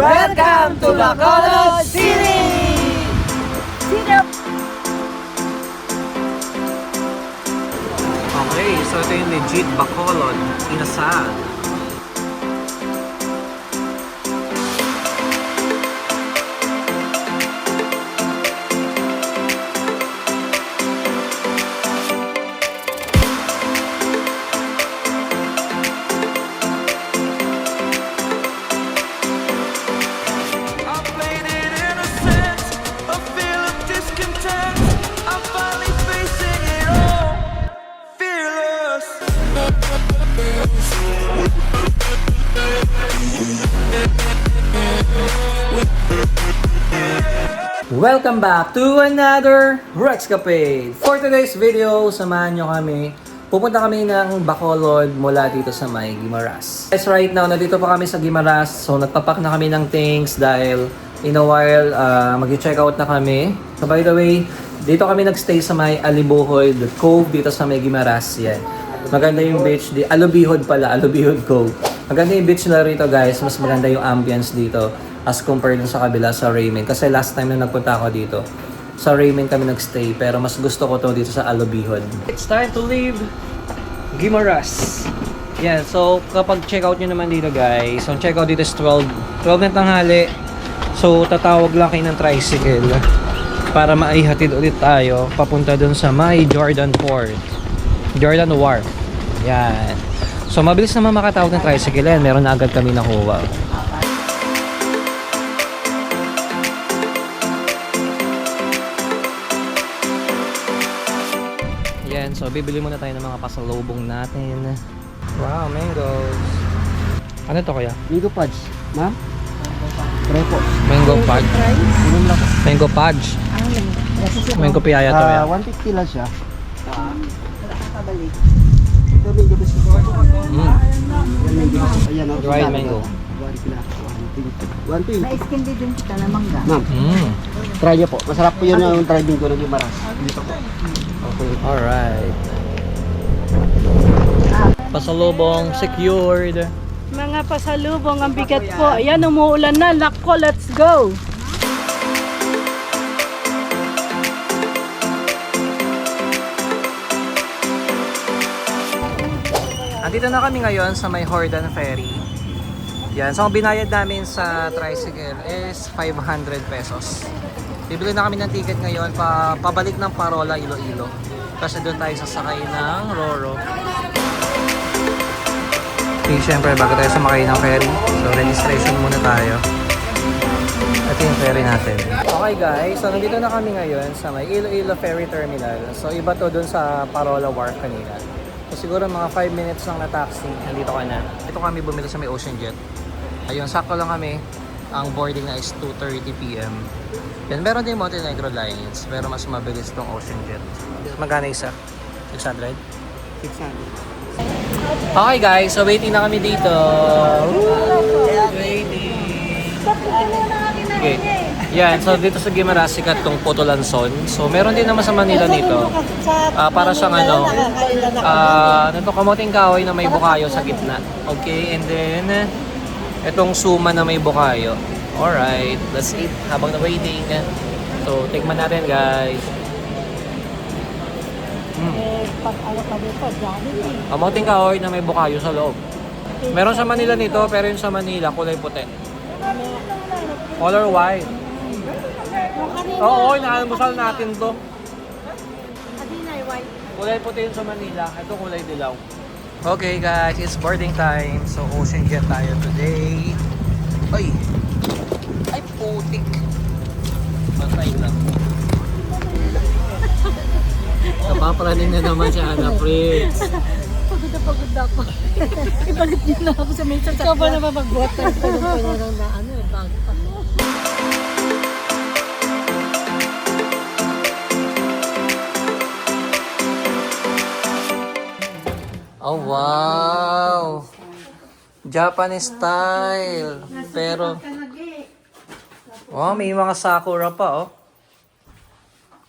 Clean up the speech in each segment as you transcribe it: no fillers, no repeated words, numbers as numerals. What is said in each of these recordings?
Welcome to Bacolod City! Okay, so ito yung legit Bacolod Inasal. Welcome back to another Rex Cafe. For today's video, samahan nyo kami. Pupunta kami ng Bacolod mula dito sa may Guimaras. Guys, right now, nandito pa kami sa Guimaras. So, nagpapak na kami ng things dahil in a while, mag-check out na kami. So, by the way, dito kami nagstay sa may Alibuhod Cove dito sa may Guimaras. Yan. Maganda yung beach. Alubihod pala, Alubihod Cove. Maganda yung beach na rito, guys. Mas maganda yung ambience dito as compared sa kabila sa Raymond. Kasi last time na nagpunta ako dito, sa Raymond kami nagstay. Pero mas gusto ko to dito sa Alubihod. It's time to leave Guimaras. Yan, so kapag check out nyo naman dito, guys, so check out dito is 12 na tanghali. So tatawag lang kayo ng tricycle para maihatid ulit tayo papunta dun sa may Jordan Wharf. Yan. So mabilis naman makatawag ng tricycle yan. Meron na agad kami nakuha. Yan. So bibili muna tayo ng mga pasalubong natin. Wow, mangoes. Ano to kaya? Mango Fudge, ma'am? Try po. Mango fudge. Inom lang po. Mango fudge. Mango piyaya to ya. 150 lang siya. Ito mango biscuit. Ayan, Dried mango. 120. Na-skin din kita na mangga. Ma'am, try niyo po. Masarap po yun yung try ko ng Guimaras. Dito po. Okay. Alright. Pasalubong secured. Mga pasalubong, ang bigat po. Ayan, umuulan na. Lako, let's go! Andito na kami ngayon sa may Jordan Ferry. Yan. So, ang binayad namin sa tricycle is 500 pesos. Bibili na kami ng ticket ngayon pabalik ng Parola, Iloilo. Kasi doon tayo sasakay ng Roro. Okay, syempre bago tayo sumakay ng ferry, so registration muna tayo. Ito yung ferry natin. Okay guys, so nandito na kami ngayon sa may Iloilo Ferry Terminal. So iba to doon sa Parola Wharf kanina. So siguro mga 5 minutes lang na taxi, nandito ka na. Ito kami bumili sa may Ocean Jet. Ayun, sakto lang kami. Ang boarding na is 2:30 PM. Yan, meron din Montenegro Lines, pero mas mabilis tong Ocean Jet. Magkano isa? 600? 600. Okay guys, so waiting na kami dito. Waiting. Okay. Yan, so dito sa Guimaras, sikat tong Putulanson. So meron din naman sa Manila nito. Para siyang kamuting kahoy na may bukayo sa gitna. Okay, and then itong suma na may bukayo. Alright, let's eat habang na-waiting. So, tikman natin guys. Kamuting kahoy na may bukayo sa loob. Meron sa Manila nito, pero yung sa Manila, kulay puti. Color white. Oo, inaalmusal natin to. Kulay puti yun sa Manila. Ito kulay dilaw. Okay guys, it's boarding time. So, Ocean Jet tayo today. Ay! Ay, putik. Patay lang. Kapapranin na naman siya, Ana Fritz. Pagod ako. Ibalit niyo na ako sa may sasakyan. Ikaw ba naman mag-water? Pagod pa niya lang na bago pa. Oh, wow! Japanese style. Pero, oh, may mga sakura pa, oh.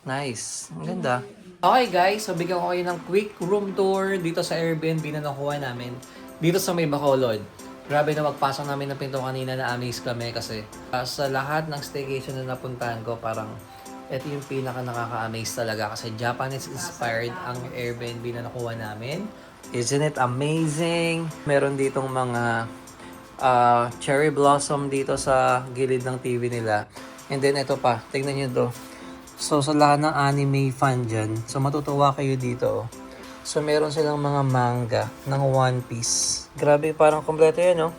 Nice. Ang ganda. Okay guys, so bigyan ko kayo ng quick room tour dito sa Airbnb na nakuha namin dito sa may Bacolod. Grabe na magpasok namin ng pinto kanina na amaze kami kasi sa lahat ng staycation na napuntahan ko, parang ito yung pinaka nakaka-amaze talaga kasi Japanese-inspired ang Airbnb na nakuha namin. Isn't it amazing? Meron ditong mga cherry blossom dito sa gilid ng TV nila. And then ito pa, tingnan nyo to. So sa lahat ng anime fan dyan, so matutuwa kayo dito. So meron silang mga manga ng One Piece. Grabe, parang kompleto yan, no?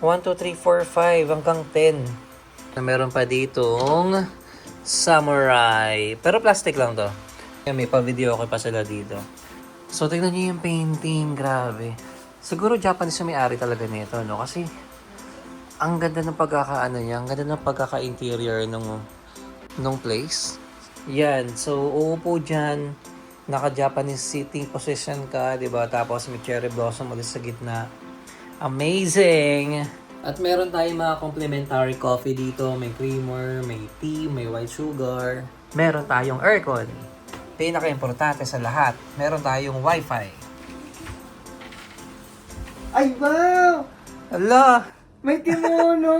1, 2, 3, 4, 5 hanggang 10. Meron pa ditong samurai. Pero plastic lang to. May pa-video ko pa sila dito. So tingnan nyo yung painting, grabe. Siguro Japanese yung may-ari talaga nito, no? Kasi ang ganda ng pagkakaano niya, ang ganda ng pagkaka-interior nung place. Yan, so uupo dyan, naka-Japanese sitting position ka, di ba? Tapos may cherry blossom ulit sa gitna. Amazing! At meron tayong mga complimentary coffee dito. May creamer, may tea, may white sugar. Meron tayong aircon. Pinaka-importante sa lahat, meron tayong wifi. Ay, wow! Ala! May kimono!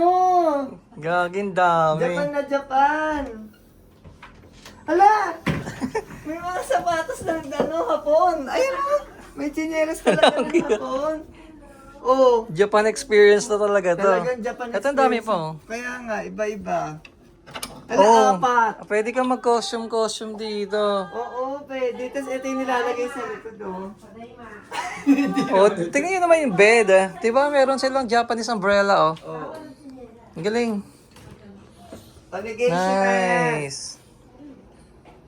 Gaging dami. Japan na Japan! Ala! May mga sapatos ng hapon! Ayun mo! May tsinelas talaga ng hapon! Oh! Japan experience na talaga to. Talagang Japan Ito ang dami pa, oh. Kaya nga, iba-iba. Oh, apat! pwede kang mag-costume dito. Oo, pwede. Tapos ito yung nilalagay sa likod, oh. Oh, tingnan nyo naman yung bed, ah. Diba meron silang Japanese umbrella, oh. Oh. Ang galing. Onigashima! Nice.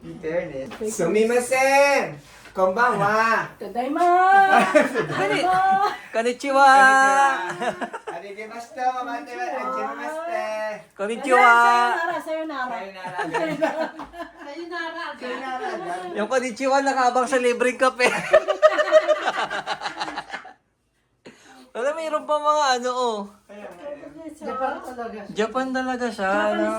In fairness. Sumimasen! Konbanwa! Konnichiwa! Arigato, mamate wa, arigato. Konnichiwa! Sayonara. Yung konnichiwa nakabang sa libreng kape. Wala, mayroon pa mga ano, oh. Japan talaga siya, ano?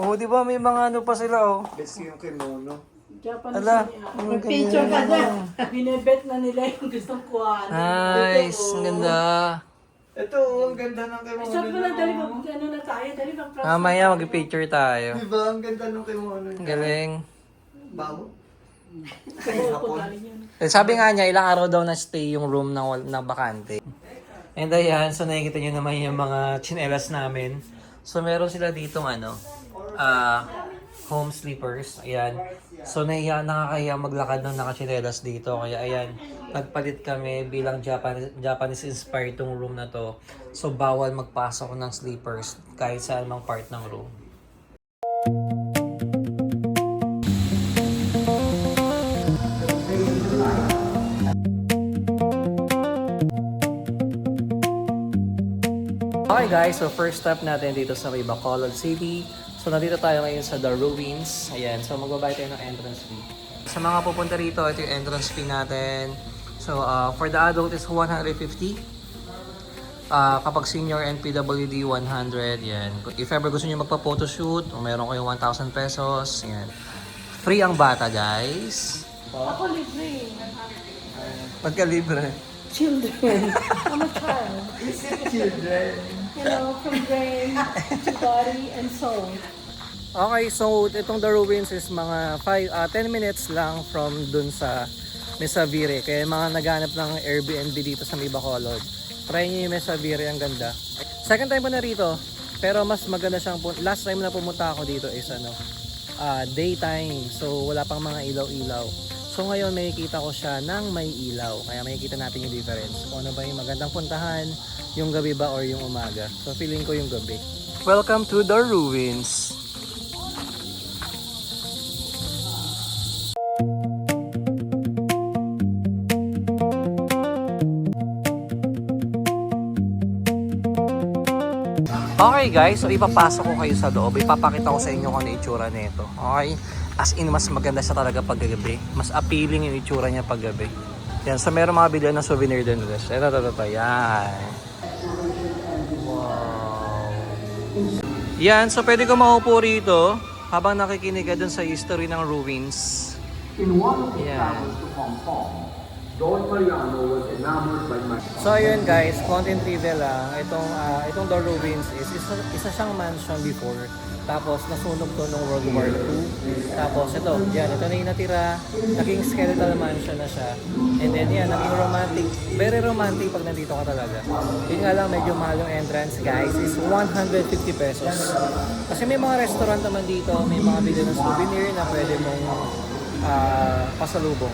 Oh, di ba may mga ano pa sila, oh. Best yung kimono. Ala, May picture ka dyan. Binibet na nila yung gustong kuhaan. nice, ang ganda. Ito, ang ganda ng kimono. Shot mo lang, dali ba? Ano na tayo? Dali ba? Mamaya mag-picture tayo. Diba, ang ganda ng kimono. Ang galing. Bago? Eh, sabi nga niya, ilang araw daw na stay yung room ng bakante. And ayan, so nakikita nyo naman yung mga chinelas namin. So meron sila ditong ano, home sleepers. Ayan. So nakakahiya maglakad ng nakachinelas dito. Kaya ayan, nagpalit kami bilang Japanese inspired tong room na to. So bawal magpasok ng sleepers kahit sa anumang part ng room. Okay guys, so first stop natin dito sa Bacolod City. So nandito tayo ngayon sa The Ruins. Ayan, so magbabayad tayo ng entrance fee. Sa mga pupunta rito, ito yung entrance fee natin. So for the adult is 150. Kapag senior and PWD 100, yan. If ever gusto niyo magpa-photoshoot, meron kayong 1,000 pesos, yan. Free ang bata, guys. Ako libre. Pagka-libre. Children. I'm a child. Children. You know, from brain to body and soul. Okay, so itong The Ruins is mga 10 minutes lang from dun sa Mesavire. Kaya mga naghanap ng Airbnb dito sa Bacolod, try nyo yung Mesavire, ang ganda. Second time ko na rito, pero mas maganda siyang last time na pumunta ako dito is daytime. So wala pang mga ilaw-ilaw. So ngayon makikita ko siya ng may ilaw. Kaya makikita natin yung difference. Kung ano ba yung magandang puntahan, yung gabi ba or yung umaga. So feeling ko yung gabi. Welcome to The Ruins. Okay guys, so ipapasok ko kayo sa loob. Ipapakita ko sa inyo kung ano yung itsura nito. Okay? As in, mas maganda siya talaga paggabi. Mas appealing yung itsura niya paggabi. Yan, so meron mga bilyan ng souvenir din guys. Ito. Yan. Wow. Yan, so pwede ko maupo rito habang nakikinig ka dun sa history ng ruins. Yan. So ayun guys, content trivia lang. Itong The Ruins is isa siyang mansion before. Tapos nasunog to nung World War II. Tapos ito na yung natira. Naging skeletal mansion na siya. And then yan, naging romantic. Very romantic pag nandito ka talaga. Yun nga lang, medyo mahal yung entrance guys. Is 150 pesos. Kasi may mga restaurant naman dito. May mga bili ng souvenir na pwede mong pasalubong.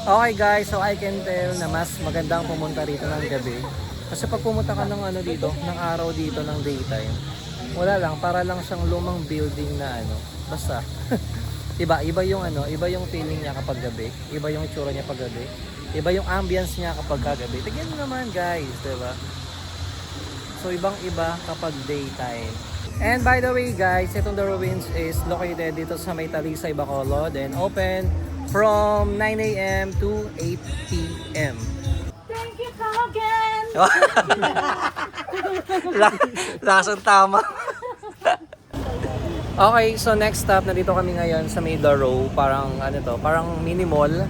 Okay guys, so I can tell na mas magandang pumunta rito ng gabi. Kasi pag pumunta ka ng dito, ng araw dito ng daytime, wala lang, para lang siyang lumang building na basta. iba yung feeling niya kapag gabi, iba yung itsura niya pag gabi, iba yung ambience niya kapag kagabi. Tignan mo naman guys, diba? So ibang-iba kapag daytime. And by the way guys, itong The Ruins is located dito sa may Talisay, Bacolod and open from 9 a.m. to 8 p.m. Thank you, Kagan! Lasang tama. Okay, so next stop, nandito kami ngayon sa may The Row, parang parang mini mall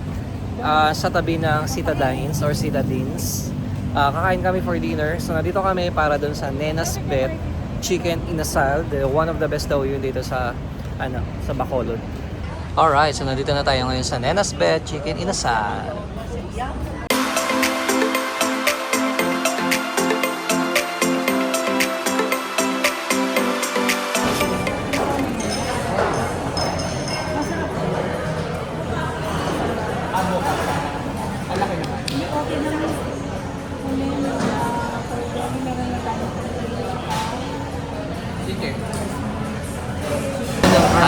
sa tabi ng Citadines or Citadines. Kakain kami for dinner. So nandito kami para dun sa Nena's Bet Chicken Inasal, one of the best daw yun dito sa sa Bacolod. Alright, so nandito na tayo ngayon sa Nena's Bet Chicken Inasal.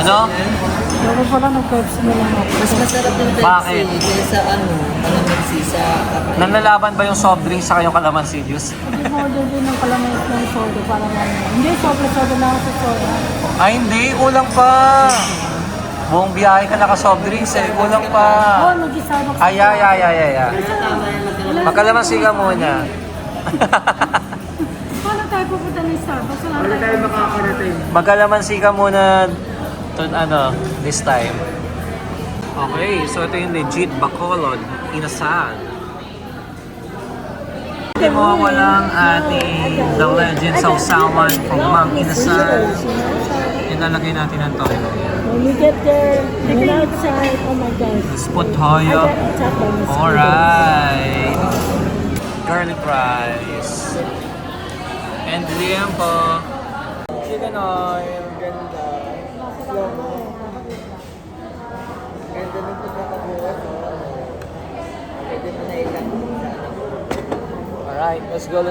Ano? Pero pala nag-curves na lang ako. Mas masarap yung Pepsi Bakit? kaysa kalamansi sa kakain. Nanlalaban ba yung soft drinks sa kayong kalamansi juice? Hindi mo order din ng kalamansi ng soda para lang. Hindi, soda na ako sa soda. Ay hindi, kulang pa. Buong biyahe ka naka-soft drinks eh, kulang pa. Oo, nag-Starbucks. Ay. Magkalamansi ka muna. Paano tayo pupunta ng Starbucks? Wala tayo makakarating. Magkalamansi ka muna this time. Okay, so ito yung legit Bacolod Inasal. Hindi mo walang ating The Legend of Salmon from Mang Inasal. Ilalagay natin ang toyo. When we get there, and outside, oh my gosh. Let's put toyo. Alright. Garlic rice. And liempo. Chicken oil. Ganda. Ganda ng pagkakabuhat. Pwede mo na ilang. Alright, let's go.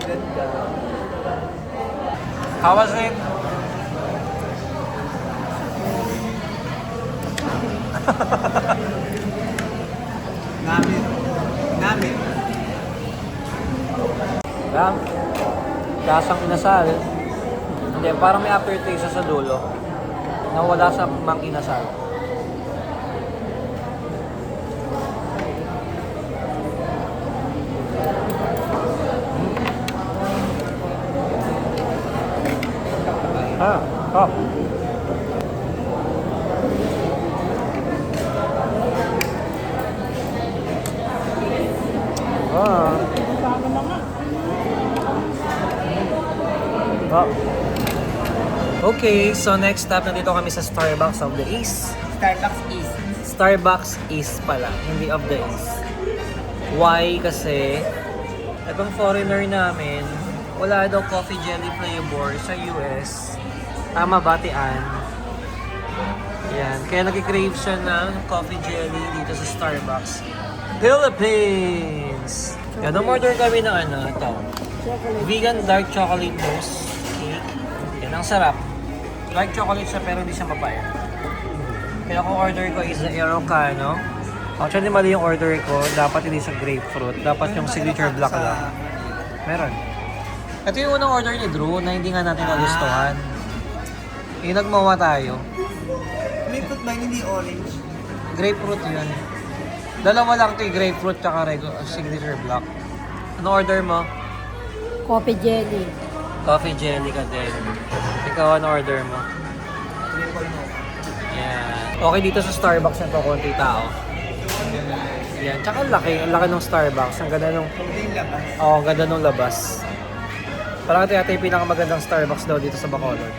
Ganda. How was it? Namin. Ram, lasang inasal. Hindi, parang may aftertaste sa dulo. Nawala sa Mang Inasal. Top. Okay, so next stop, nandito kami sa Starbucks of the East. Starbucks East pala, hindi of the East. Why? Kasi itong foreigner namin, wala daw coffee jelly flavor sa US. Tama ba, Tian? Yan, kaya nag-crave siya ng coffee jelly dito sa Starbucks Philippines! Yan, umorder kami ng ito. Vegan dark chocolate mousse cake. Yan, ang sarap. Dark chocolate siya pero hindi siya mapait. Kaya kung order ko is the Aerocano. Actually, mali yung order ko. Dapat hindi siya grapefruit. Dapat yung signature black lang. Meron. Ito yung unang order ni Drew na hindi nga natin nagustuhan. Yung nagmawa tayo. Grapefruit ba hindi orange? Grapefruit yun. Dalawa lang ito yung grapefruit tsaka signature black. Ano order mo? Coffee jelly. Coffee jelly ka din. Ikaw, ano order mo? Yan. Okay, dito sa Starbucks na to, konti tao. Yan. Tsaka ang laki ng Starbucks. Ang ganda nung, Yung labas. ang ganda nung labas. Parang ito yata yung pinakamagandang Starbucks daw dito sa Bacolod.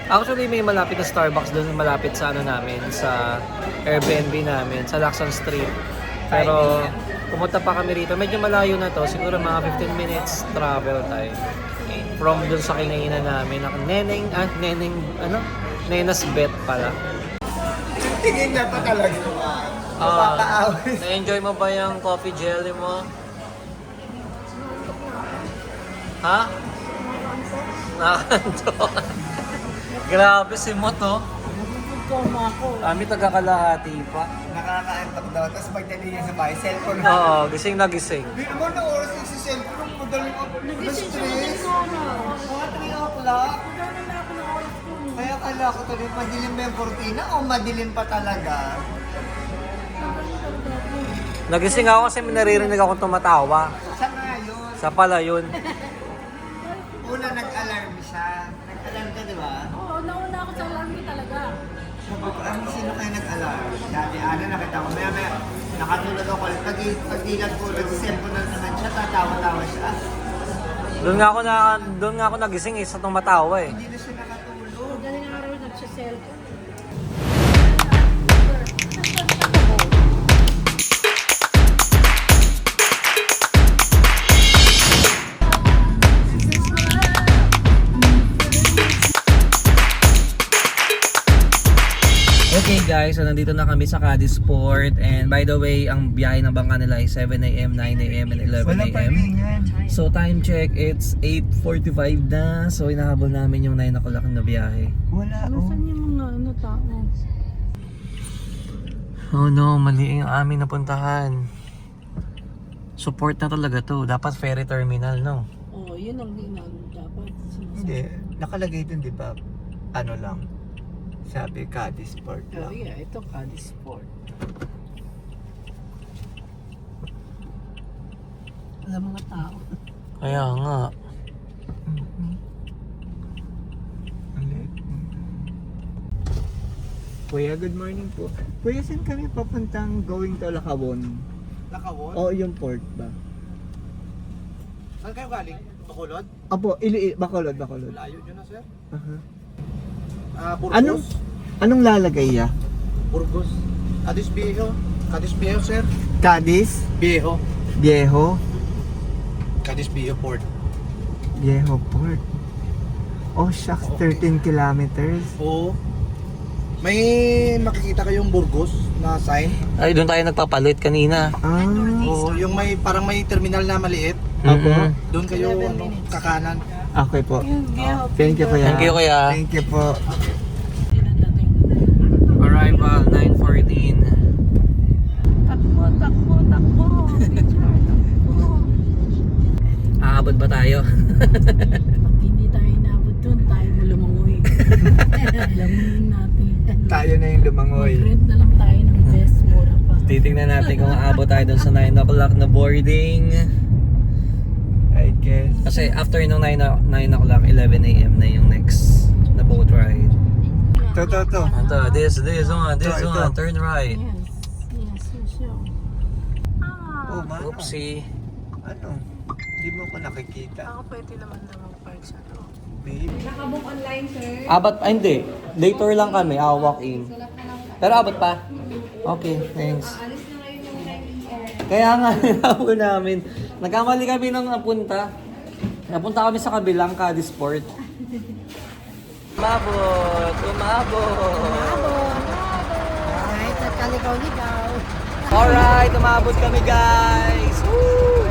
Actually, may malapit na Starbucks doon, malapit sa ano namin, sa Airbnb namin, sa Lacson Street. Pero pumunta pa kami rito. Medyo malayo na to, siguro mga 15 minutes travel time. From doon sa kinainan namin, Nena's Bet pala. Tingin na pa talaga. Mapapaawis. Na-enjoy mo ba yung coffee jelly mo? Ha? Nakanto. Grabe si Mo to. Koma ako. Kami taga-kalahati pa. Nakakaantok daw. Tapos pagdating niya sa bahay, cellphone na. Oo, gising na gising. Hindi naman na oras yung si cellphone. Madaling ako. Nagising siya Na-stress. ko na. Mga 3 o'clock. Gano'n na ako ng oras ko. Kaya kala ko tuloy madilim ba yung kortina o madilim pa talaga? Nagising ako kasi may naririnig akong tumatawa. Sa nga yun. Sa pala yun. Una nag-alarm siya. Nag-alarm ka, di ba? Oo, nauna ako sa alarm talaga. Sino kayo nag-alarm? Dati, nakita ko. Maya, nakatulog ako. Pag-dilat ko, nag-cellphone na naman siya, tatawa-tawa siya. Doon nga ako nagising sa tumatawa eh. Hindi na siya nakatulog. Madaling araw nagsiselfon. Okay guys, so nandito na kami sa Cadiz Port, and by the way, ang biyahe ng bangka nila ay 7 AM, 9 AM, and 11 AM. So time check, it's 8:45 na, so inahabol namin yung 9 o'clock na biyahe. Wala, Nasaan yung mga tao? Oh no, mali yung aming napuntahan. Support na talaga to, dapat ferry terminal, no? Oo, yun ang dapat. Hindi. Nakalagay dun, di ba? Ano lang. Sabi, Cadiz Port Oh lang. yeah, ito Cadiz Port. Wala mga tao. Kaya nga. Kuya, good morning po. Kuya, saan kami papuntang going to Lakawon? Lakawon? O yung port ba? Saan kayo galing? Bacolod? Apo, Bacolod. Layo nyo na, sir. Aha. Burgos? Anong lalagay ya? Burgos. Cadiz Viejo. Cadiz Viejo, sir. Cadiz, Viejo. Viejo, Cadiz Viejo Port. Viejo Port. Oh shucks, 13 kilometers. Oo. May makikita kayong Burgos na sign. Ay, doon tayo nagpapalit kanina. Ah, Oo, yung may parang may terminal na maliit. Apo. Doon kayo kakanan. Okay po. Yung Viejo. Thank you kuya. Thank you kuya. Thank you po. Arrival 9:14. Takbo. Picture, takbo. Aabot ba tayo? Pag hindi tayo inabot dun, tayo lumangoy. Lamunin natin. Tayo na yung lumangoy. Mag-rent na lang tayo ng best, mura pa. Titingnan natin kung aabot tayo dun sa 9 o'clock na boarding. I guess. Kasi after nung 9 o'clock, 11 AM na yung next na boat ride. To. Ito, this one, Ito. turn right. Yes, sure. Oh, mano. Oopsie. Ano? Hindi mo ko nakikita. Ako pwede naman mag-park sa to. Babe. Nakabook online, sir. Abat, hindi. Later lang kami, walk in. Pero abot pa? Okay, thanks. Kaya nga, nilabo namin. Nagkamali kami nung napunta. Napunta kami sa kabilang Cadiz Port. Umabot. Alright, nagkaligaw-ligaw. Alright, umabot kami guys. Woo!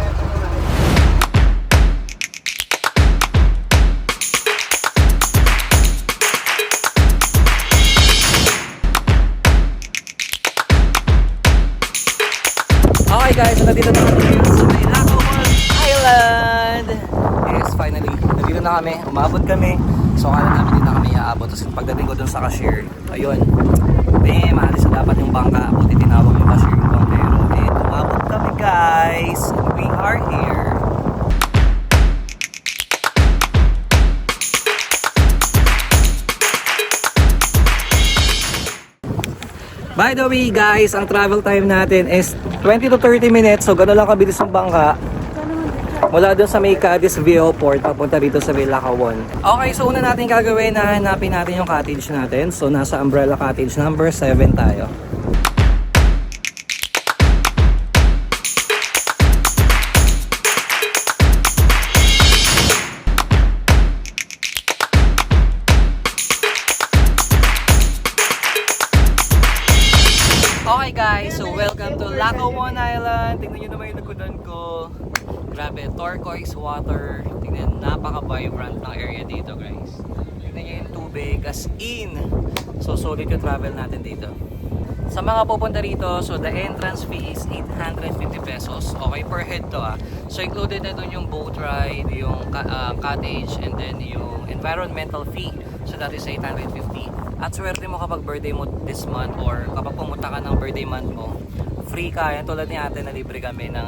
Okay guys, so nandito na kami ngayon sa may Lakawon Island. Yes, finally, nandito na kami, umabot kami. So kala namin din na kami aabot. Tapos pagdating ko dun sa cashier, ayun, maalis na dapat yung bangka. Buti tinawag yung cashier yung bangkero. And umabot kami guys. We are here. By the way guys, ang travel time natin is 20 to 30 minutes. So gano'n lang kabilis ng bangka. Mula doon sa may Cadiz Viewport papunta dito sa Vilacawon. Okay, so una natin gagawin na hanapin natin yung cottage natin. So nasa Umbrella Cottage number 7 tayo. Okay guys, so welcome to Lackawan Island. Tingnan nyo naman yung likudan ko. Grabe, turquoise water. Tingnan, napaka-vibrant ng area dito guys. Tingnan nyo yung tubig as in. So solid yung travel natin dito. Sa mga pupunta rito, so the entrance fee is 850 pesos. Okay, per head to ah. So included na dun yung boat ride, yung cottage, and then yung environmental fee. So that is 850. At swerte mo kapag birthday mo this month or kapag pumunta ka ng birthday month mo, free ka. Yan tulad ni ate na libre kami ng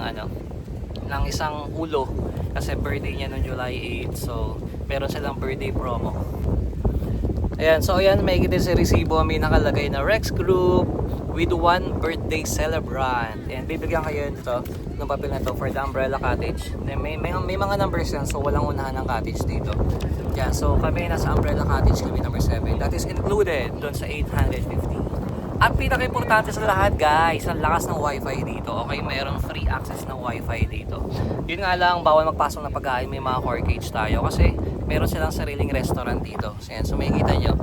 ng isang ulo kasi birthday niya noong July 8. So meron silang birthday promo. Ayan, so ayan, may kita sa resibo, may nakalagay na Rex Group with one birthday celebrant. And bibigyan kayo nito ng papel na to for the Umbrella Cottage. May mga numbers yan, so walang unahan ng cottage dito. Yan, so kami nasa Umbrella Cottage, kami number 7. That is included doon sa 850. At pinaka-importante sa lahat guys, ang lakas ng wifi dito. Okay, mayroong free access na wifi dito. Yun nga lang, bawal magpasok ng pagkain, may mga core cage tayo kasi meron silang sariling restaurant dito. So, yan, so makikita nyo,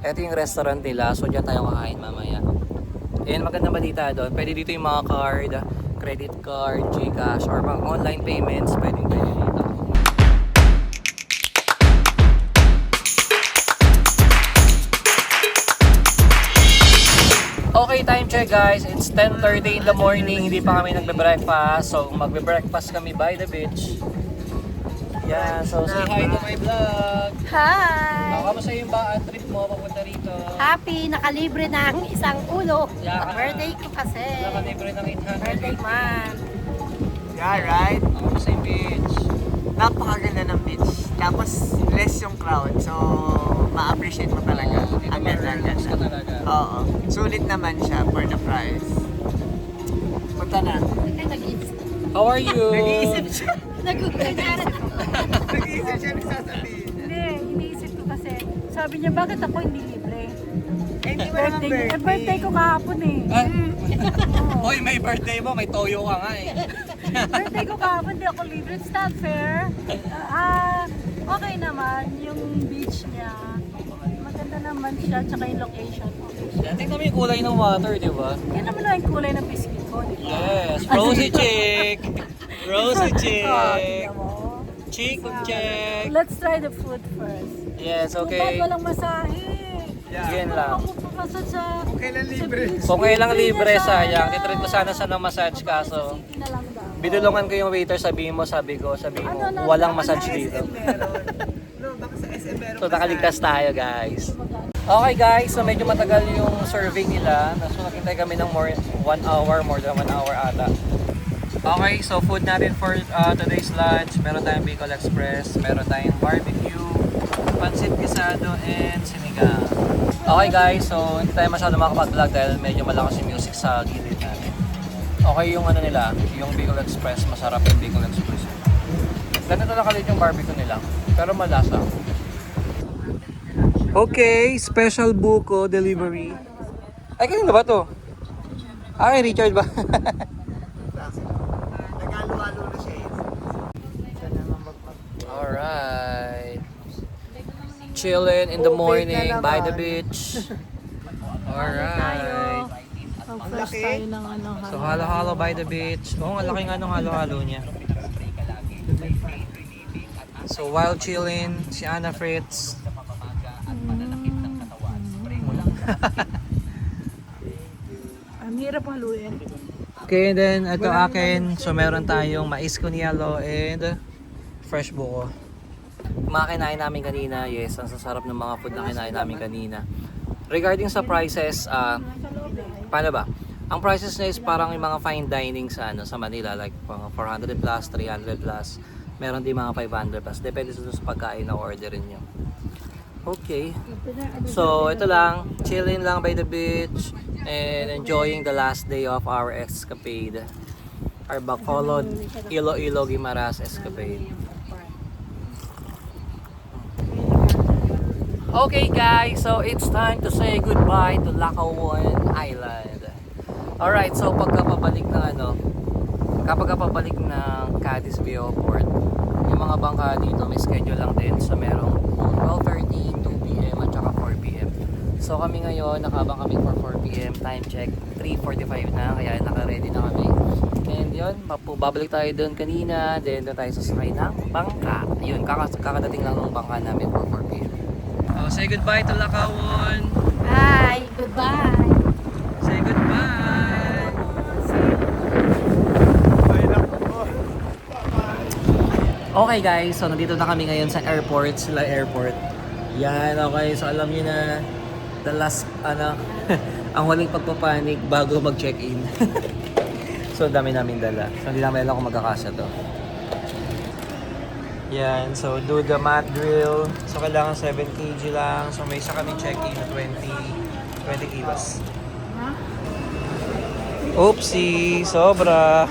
ito yung restaurant nila, so dyan tayo kakain mamaya. And magandang balita doon, pwede dito yung mga card, credit card, GCash, or mga online payments, pwede dito. Okay, time check guys. It's 10:30 in the morning. Hindi pa kami nagbe-breakfast. So, magbe-breakfast kami by the beach. Yeah, so say hi to my vlog. Hi! Kamusta yung trip mo papunta rito? Happy! Nakalibre na ang isang ulo. Yeah. Birthday ko kasi. Nakalibre ng 800. Birthday month. Yeah, right? Kamusta yung beach? Napakaganda ng beach. Tapos, less yung crowd. So, ma-appreciate mo talaga. Ang ganda. Talaga. Oo. Sulit naman siya for the price. Punta na. Nag-iisip. How are you? Nag-iisip siya. Nag-iisip. Nag-iisip siya nagsasabihin. Hindi, iniisip ko kasi. Sabi niya, bakit ako hindi libre? Eh, hindi mo naman Birthday, birthday ko kahapon eh. Hoy, may birthday mo, may toyo ka nga eh. Birthday ko kahapon, hindi ako libre. It's not fair. Okay naman, yung beach niya. Maganda naman siya, tsaka yung location. Okay. Tingnan mo yung kulay ng water, di ba? Yan naman lang yung kulay ng biscuit ko. Di ba? Yes, rosy chick! Rosy chick! Tingnan mo. Chick check! Let's try the food first. Yes, Bakit okay. walang masahe? Yan lang. Ako papasok sa... Kailan libre? Kung kailang libre, sayang. Titreat ko sana sa massage kaso. City na lang daw. Binulungan ko yung waiter, sabi mo, walang massage dito. No, baka sa SM meron. So nakaligtas tayo guys. Okay guys, so medyo matagal yung serving nila. So nakintay kami ng more than 1 hour ata. Okay, so food natin for today's lunch. Meron tayong Bicol Express, meron tayong barbecue, pancit guisado, and sinigang. Okay guys, so hindi tayo masyado makapag-vlog dahil medyo malakas yung music sa gilid natin. Okay yung ano nila, yung Bicol Express, masarap yung Bicol Express. Ganito na kalit yung barbecue nila, pero malasa. Okay, special buko delivery. Ay, kanina ba to? Kay Richard ba? Nagalo-halo na siya eh. Alright. Chilling in the morning by the beach. Alright. First tayo ng ano. So halo-halo by the beach. Oo, ang laki nga nung halo-halo niya. So while chilling, si Anna Fritz. Ang hirap haluin. Okay, then ito akin. So meron tayong mais con yellow and fresh buko. Mga kinain namin kanina, yes, ang sasarap ng mga food na kinain namin kanina. Regarding sa prices, paano ba? Ang prices niya is parang yung mga fine dining sa Manila, like 400 plus, 300 plus. Meron din mga 500 plus. Depende sa pagkain na orderin nyo. Okay. So, ito lang. Chilling lang by the beach and enjoying the last day of our escapade. Our Bacolod, Iloilo, Guimaras escapade. Okay guys, so it's time to say goodbye to Lacawan Island. Alright, so kapag kapabalik ng Cadiz Viewport, yung mga bangka dito may schedule lang din. So merong 12:30, 2 p.m. at saka 4 p.m. So kami ngayon, nakabang kami for 4 p.m. Time check, 3:45 na, kaya naka-ready na kami. And yun, babalik tayo doon kanina, then doon tayo sasakay ng bangka. Yun, kakadating lang ng bangka namin for 4 p.m. Oh, say goodbye to Lacawan. Bye! Goodbye! Say goodbye. Okay guys, so nandito na kami ngayon sa airport, Sila Airport. Yan, okay. So alam niyo na the last ang huling pagpapanik bago mag-check-in. So dami namin dala. So hindi namin alam kung magkakasya to. Yan, so do the mat drill. So kailangan 7 kg lang. So may isa kami check-in na 20 kilos. Oopsie, sobra.